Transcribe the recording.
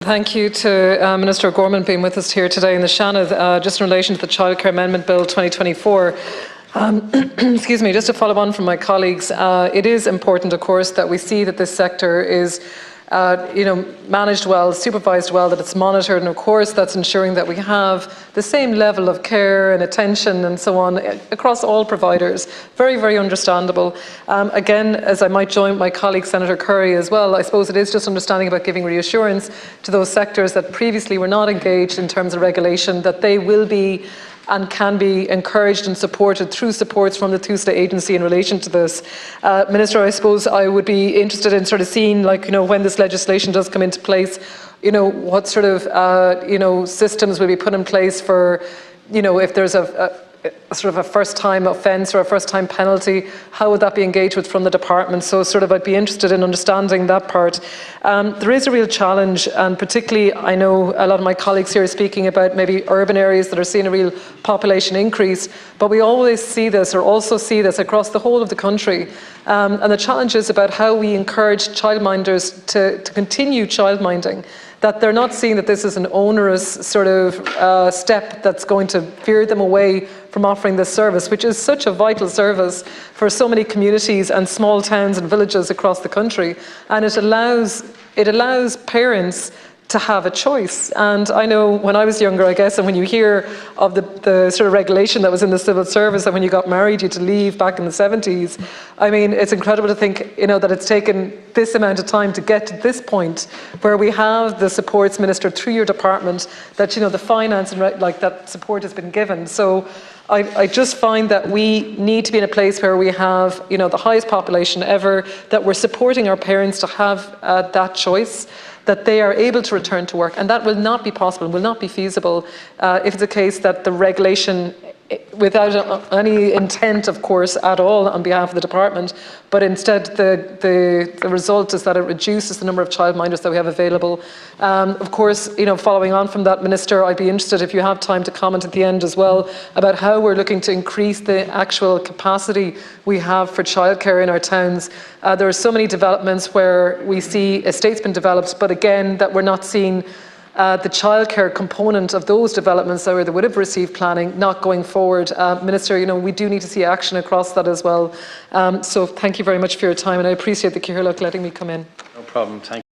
Thank you to Minister O'Gorman being with us here today in the Seanad, just in relation to the Childcare Amendment Bill 2024. Excuse me, just to follow on from my colleagues, it is important, of course, that we see that this sector is managed well, supervised well, that it's monitored, and of course that's ensuring that we have the same level of care and attention and so on across all providers. Very, very understandable. Again, as I might join my colleague Senator Curry as well, I suppose it is just understanding about giving reassurance to those sectors that previously were not engaged in terms of regulation, that they will be and can be encouraged and supported through supports from the Tuesday Agency in relation to this. Minister, I suppose I would be interested in sort of seeing, when this legislation does come into place, what sort of, systems will be put in place for, if there's a sort of a first-time offence or a first-time penalty, how would that be engaged with from the department? So I'd be interested in understanding that part. There is a real challenge, and particularly I know a lot of my colleagues here are speaking about maybe urban areas that are seeing a real population increase, but we always see this, or also see this across the whole of the country. And the challenge is about how we encourage childminders to continue childminding, that they're not seeing that this is an onerous sort of step that's going to veer them away from offering this service, which is such a vital service for so many communities and small towns and villages across the country. And it allows parents to have a choice. And I know when I was younger, I guess, and when you hear of the sort of regulation that was in the civil service, and when you got married, you had to leave back in the 70s. I mean, it's incredible to think, that it's taken this amount of time to get to this point where we have the supports minister through your department, that, the finance and that support has been given. So I just find that we need to be in a place where we have, the highest population ever, that we're supporting our parents to have that choice, that they are able to return to work, and that will not be possible, will not be feasible if it's the case that the regulation, without any intent, of course, at all on behalf of the department, but instead the result is that it reduces the number of childminders that we have available. Of course, following on from that, Minister, I'd be interested if you have time to comment at the end as well about how we're looking to increase the actual capacity we have for childcare in our towns. There are so many developments where we see estates been developed, but again, that we're not seeing the childcare component of those developments that would have received planning not going forward. Minister, we do need to see action across that as well. So thank you very much for your time, and I appreciate the Cathaoirleach letting me come in. No problem. Thank you.